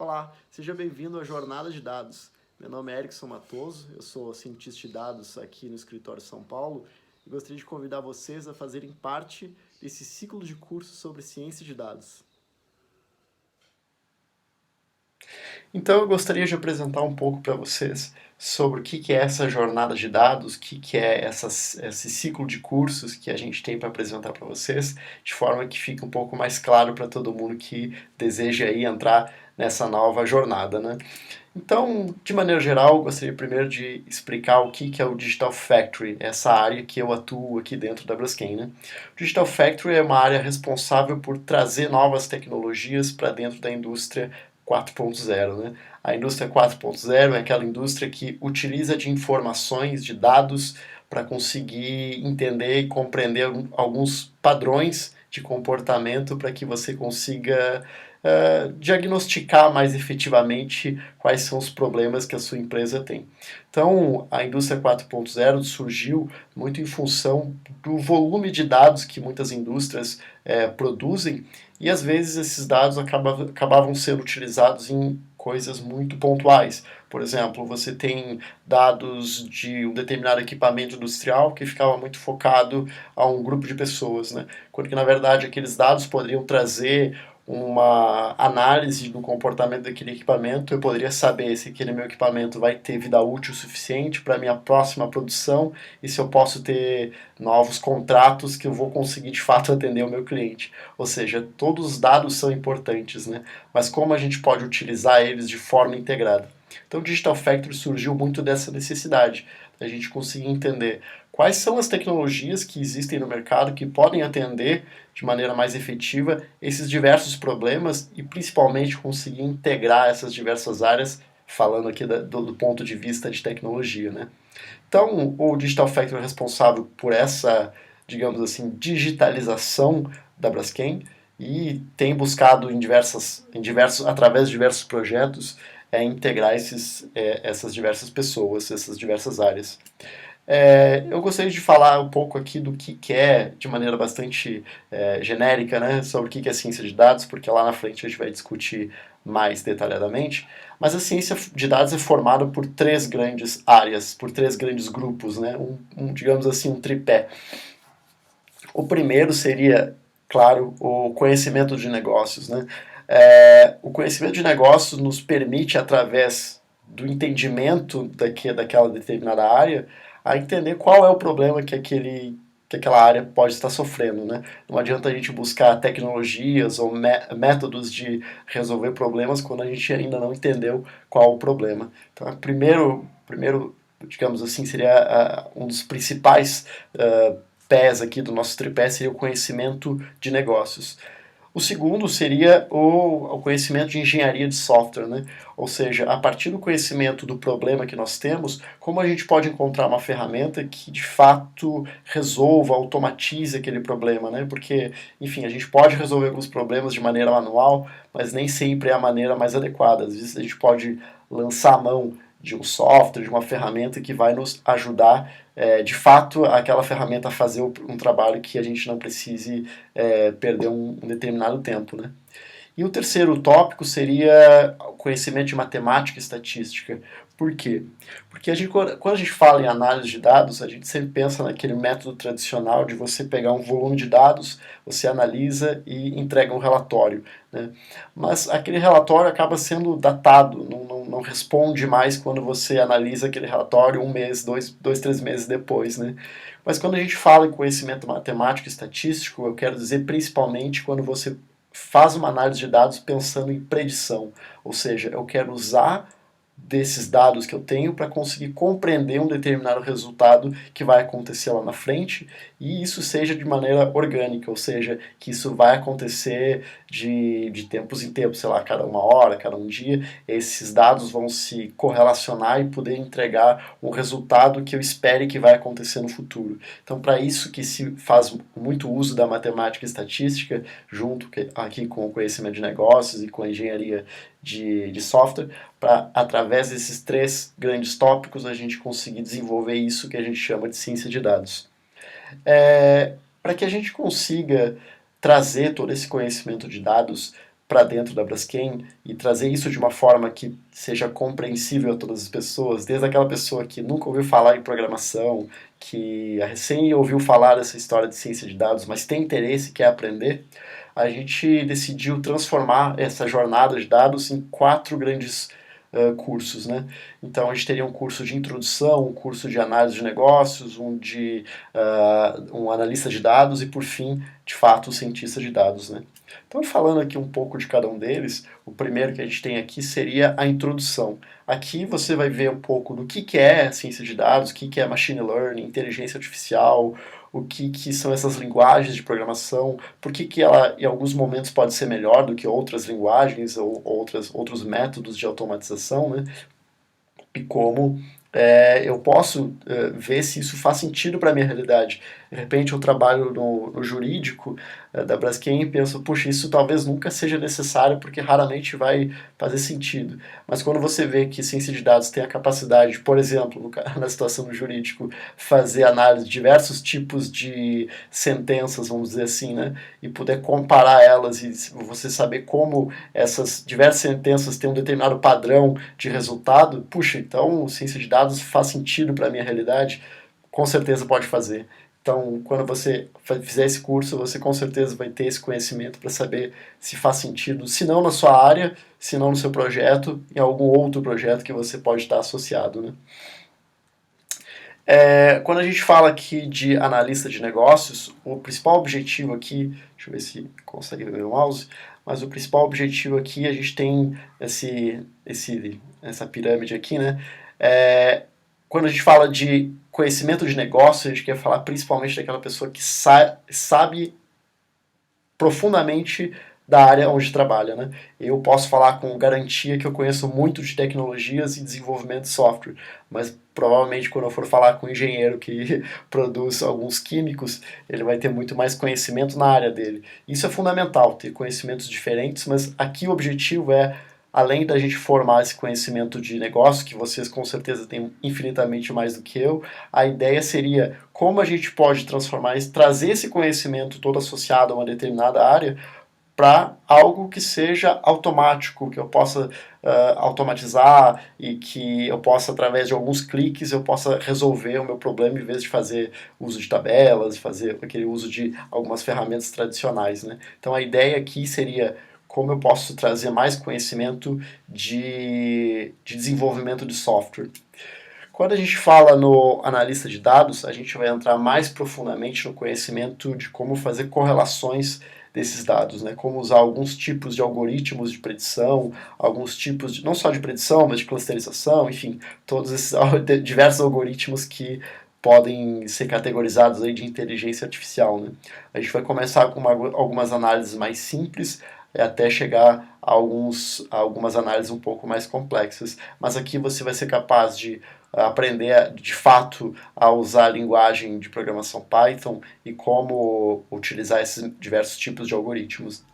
Olá, seja bem-vindo à Jornada de Dados. Meu nome é Erickson Matoso, eu sou cientista de dados aqui no escritório São Paulo e gostaria de convidar vocês a fazerem parte desse ciclo de cursos sobre ciência de dados. Então eu gostaria de apresentar um pouco para vocês sobre o que é essa jornada de dados, o que é esse ciclo de cursos que a gente tem para apresentar para vocês, de forma que fique um pouco mais claro para todo mundo que deseja aí entrar nessa nova jornada, né? Então, de maneira geral, eu gostaria primeiro de explicar o que é o Digital Factory, essa área que eu atuo aqui dentro da Braskem, né? O Digital Factory é uma área responsável por trazer novas tecnologias para dentro da indústria 4.0, né? A indústria 4.0 é aquela indústria que utiliza de informações, de dados, para conseguir entender e compreender alguns padrões de comportamento para que você consiga diagnosticar mais efetivamente quais são os problemas que a sua empresa tem. Então, a indústria 4.0 surgiu muito em função do volume de dados que muitas indústrias produzem e às vezes esses dados acabavam sendo utilizados em coisas muito pontuais. Por exemplo, você tem dados de um determinado equipamento industrial que ficava muito focado a um grupo de pessoas, né? Quando que na verdade aqueles dados poderiam trazer uma análise do comportamento daquele equipamento, eu poderia saber se aquele meu equipamento vai ter vida útil suficiente para a minha próxima produção e se eu posso ter novos contratos que eu vou conseguir de fato atender o meu cliente. Ou seja, todos os dados são importantes, né? Mas como a gente pode utilizar eles de forma integrada? Então o Digital Factory surgiu muito dessa necessidade, da gente conseguir entender quais são as tecnologias que existem no mercado que podem atender de maneira mais efetiva esses diversos problemas e principalmente conseguir integrar essas diversas áreas, falando aqui do ponto de vista de tecnologia, né? Então, o Digital Factory é responsável por essa, digamos assim, digitalização da Braskem e tem buscado através de diversos projetos, integrar essas diversas pessoas, essas diversas áreas. Eu gostaria de falar um pouco aqui do que é, de maneira bastante genérica, né, sobre o que é ciência de dados, porque lá na frente a gente vai discutir mais detalhadamente. Mas a ciência de dados é formada por três grandes áreas, por três grandes grupos, né, digamos assim, um tripé. O primeiro seria, claro, o conhecimento de negócios, né? O conhecimento de negócios nos permite, através do entendimento daquela determinada área, a entender qual é o problema que aquela área pode estar sofrendo, né? Não adianta a gente buscar tecnologias ou métodos de resolver problemas quando a gente ainda não entendeu qual o problema. Então, primeiro digamos assim, seria um dos principais pés aqui do nosso tripé seria o conhecimento de negócios. O segundo seria o conhecimento de engenharia de software, né? Ou seja, a partir do conhecimento do problema que nós temos, como a gente pode encontrar uma ferramenta que de fato resolva, automatize aquele problema, né? Porque, enfim, a gente pode resolver alguns problemas de maneira manual, mas nem sempre é a maneira mais adequada. Às vezes a gente pode lançar a mão de um software, de uma ferramenta que vai nos ajudar, de fato, aquela ferramenta a fazer um trabalho que a gente não precise perder um determinado tempo, né? E o terceiro tópico seria o conhecimento de matemática e estatística. Por quê? Porque quando a gente fala em análise de dados, a gente sempre pensa naquele método tradicional de você pegar um volume de dados, você analisa e entrega um relatório, né? Mas aquele relatório acaba sendo datado, não responde mais quando você analisa aquele relatório um mês, dois, 3 meses depois, né? Mas quando a gente fala em conhecimento matemático e estatístico, eu quero dizer principalmente quando você faz uma análise de dados pensando em predição, ou seja, eu quero usar desses dados que eu tenho para conseguir compreender um determinado resultado que vai acontecer lá na frente e isso seja de maneira orgânica, ou seja, que isso vai acontecer de tempos em tempos, sei lá, cada uma hora, cada um dia, esses dados vão se correlacionar e poder entregar um resultado que eu espere que vai acontecer no futuro. Então, para isso que se faz muito uso da matemática e estatística, junto aqui com o conhecimento de negócios e com a engenharia de software, para, através desses três grandes tópicos, a gente conseguir desenvolver isso que a gente chama de ciência de dados. Para que a gente consiga trazer todo esse conhecimento de dados para dentro da Braskem e trazer isso de uma forma que seja compreensível a todas as pessoas, desde aquela pessoa que nunca ouviu falar em programação, que recém ouviu falar dessa história de ciência de dados, mas tem interesse e quer aprender, a gente decidiu transformar essa jornada de dados em 4 grandes cursos, né? Então a gente teria um curso de introdução, um curso de análise de negócios, um analista de dados e, por fim, de fato, o cientista de dados, né? Então, falando aqui um pouco de cada um deles, o primeiro que a gente tem aqui seria a introdução. Aqui você vai ver um pouco do que é ciência de dados, o que é machine learning, inteligência artificial, o que são essas linguagens de programação, por que ela em alguns momentos pode ser melhor do que outras linguagens ou outros métodos de automatização, né? E como eu posso ver se isso faz sentido para a minha realidade. De repente eu trabalho no jurídico da Braskem e penso, puxa, isso talvez nunca seja necessário porque raramente vai fazer sentido. Mas quando você vê que ciência de dados tem a capacidade de, por exemplo, na situação do jurídico, fazer análise de diversos tipos de sentenças, vamos dizer assim, né, e poder comparar elas e você saber como essas diversas sentenças têm um determinado padrão de resultado, puxa, então ciência de dados faz sentido para a minha realidade, com certeza pode fazer. Então, quando você fizer esse curso, você com certeza vai ter esse conhecimento para saber se faz sentido, se não na sua área, se não no seu projeto, em algum outro projeto que você pode estar associado, né? Quando a gente fala aqui de analista de negócios, o principal objetivo aqui, deixa eu ver se consegue ver o mouse, mas o principal objetivo aqui, a gente tem essa pirâmide aqui, né? Quando a gente fala de conhecimento de negócio, a gente quer falar principalmente daquela pessoa que sabe profundamente da área onde trabalha, né? Eu posso falar com garantia que eu conheço muito de tecnologias e desenvolvimento de software, mas provavelmente quando eu for falar com um engenheiro que produz alguns químicos, ele vai ter muito mais conhecimento na área dele. Isso é fundamental, ter conhecimentos diferentes, mas aqui o objetivo é, além da gente formar esse conhecimento de negócio, que vocês com certeza têm infinitamente mais do que eu, a ideia seria como a gente pode transformar isso, trazer esse conhecimento todo associado a uma determinada área para algo que seja automático, que eu possa automatizar e que eu possa, através de alguns cliques, eu possa resolver o meu problema em vez de fazer uso de tabelas, fazer aquele uso de algumas ferramentas tradicionais, né? Então a ideia aqui seria como eu posso trazer mais conhecimento de desenvolvimento de software. Quando a gente fala no analista de dados, a gente vai entrar mais profundamente no conhecimento de como fazer correlações desses dados, né? Como usar alguns tipos de algoritmos de predição, alguns tipos de, não só de predição, mas de clusterização, enfim, todos esses diversos algoritmos que podem ser categorizados aí de inteligência artificial, né? A gente vai começar com algumas análises mais simples, até chegar a algumas análises um pouco mais complexas. Mas aqui você vai ser capaz de aprender de fato a usar a linguagem de programação Python e como utilizar esses diversos tipos de algoritmos.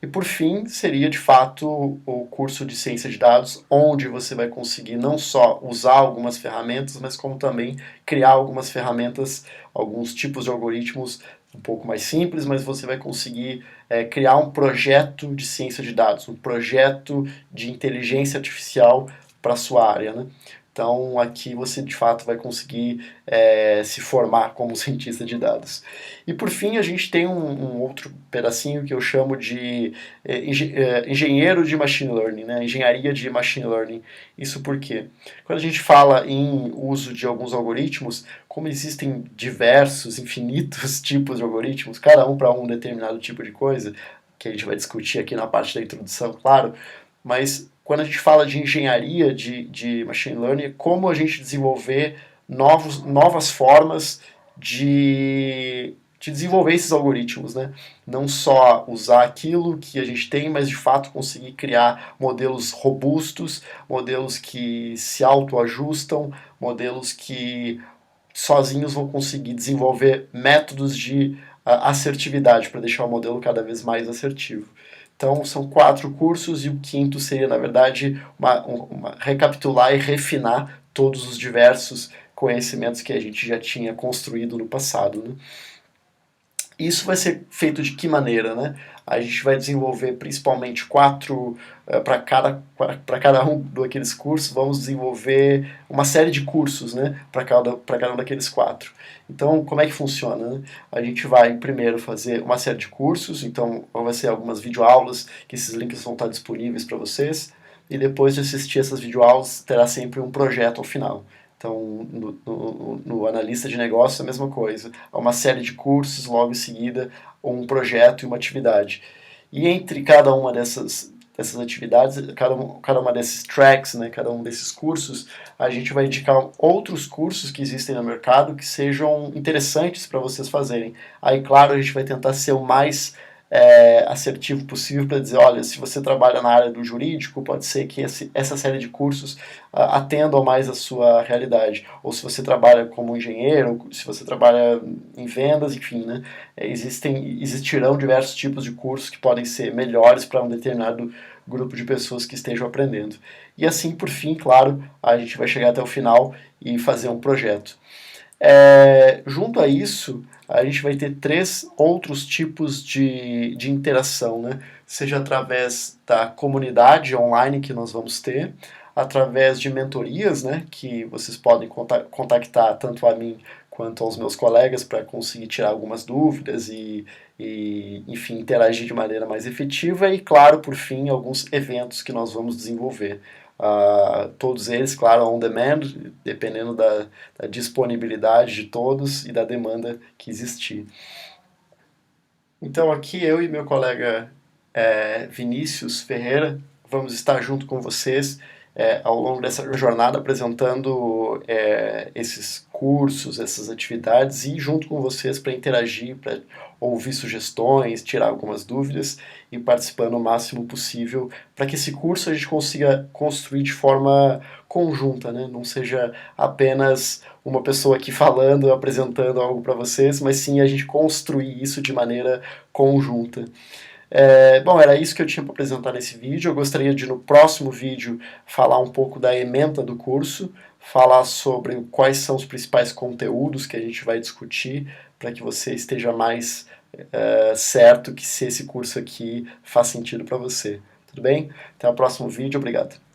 E por fim, seria de fato o curso de ciência de dados, onde você vai conseguir não só usar algumas ferramentas, mas como também criar algumas ferramentas, alguns tipos de algoritmos um pouco mais simples, mas você vai conseguir criar um projeto de ciência de dados, um projeto de inteligência artificial para a sua área, né? Então, aqui você de fato vai conseguir se formar como cientista de dados. E por fim, a gente tem um outro pedacinho que eu chamo de engenheiro de machine learning, né? Engenharia de machine learning. Isso por quê? Quando a gente fala em uso de alguns algoritmos, como existem diversos, infinitos tipos de algoritmos, cada um para um determinado tipo de coisa, que a gente vai discutir aqui na parte da introdução, claro, mas quando a gente fala de engenharia de machine learning, como a gente desenvolver novas formas de desenvolver esses algoritmos, né? Não só usar aquilo que a gente tem, mas de fato conseguir criar modelos robustos, modelos que se autoajustam, modelos que sozinhos vão conseguir desenvolver métodos de assertividade para deixar o modelo cada vez mais assertivo. Então, são 4 cursos e o quinto seria, na verdade, recapitular e refinar todos os diversos conhecimentos que a gente já tinha construído no passado, né? Isso vai ser feito de que maneira, né? A gente vai desenvolver principalmente quatro, para cada um daqueles cursos, vamos desenvolver uma série de cursos, né? Para cada um daqueles quatro. Então, como é que funciona, né? A gente vai primeiro fazer uma série de cursos, então vai ser algumas videoaulas, que esses links vão estar disponíveis para vocês, e depois de assistir essas videoaulas, terá sempre um projeto ao final. Então, no analista de negócio, a mesma coisa. Há uma série de cursos, logo em seguida, um projeto e uma atividade. E entre cada uma dessas atividades, cada uma desses tracks, né, cada um desses cursos, a gente vai indicar outros cursos que existem no mercado que sejam interessantes para vocês fazerem. Aí, claro, a gente vai tentar ser o mais assertivo possível para dizer, olha, se você trabalha na área do jurídico, pode ser que essa série de cursos atendam mais a sua realidade. Ou se você trabalha como engenheiro, se você trabalha em vendas, enfim, né? Existirão diversos tipos de cursos que podem ser melhores para um determinado grupo de pessoas que estejam aprendendo. E assim, por fim, claro, a gente vai chegar até o final e fazer um projeto. Junto a isso, a gente vai ter três outros tipos de interação, né? Seja através da comunidade online que nós vamos ter, através de mentorias, né? Que vocês podem contactar tanto a mim quanto aos meus colegas para conseguir tirar algumas dúvidas enfim, interagir de maneira mais efetiva e, claro, por fim, alguns eventos que nós vamos desenvolver. Todos eles, claro, on demand, dependendo da disponibilidade de todos e da demanda que existir. Então aqui eu e meu colega Vinícius Ferreira vamos estar junto com vocês ao longo dessa jornada apresentando esses cursos, essas atividades e junto com vocês para interagir, para ouvir sugestões, tirar algumas dúvidas e participando o máximo possível para que esse curso a gente consiga construir de forma conjunta, né? Não seja apenas uma pessoa aqui falando, apresentando algo para vocês, mas sim a gente construir isso de maneira conjunta. Bom, era isso que eu tinha para apresentar nesse vídeo. Eu gostaria de, no próximo vídeo, falar um pouco da ementa do curso, falar sobre quais são os principais conteúdos que a gente vai discutir, para que você esteja mais certo que se esse curso aqui faz sentido para você. Tudo bem? Até o próximo vídeo. Obrigado.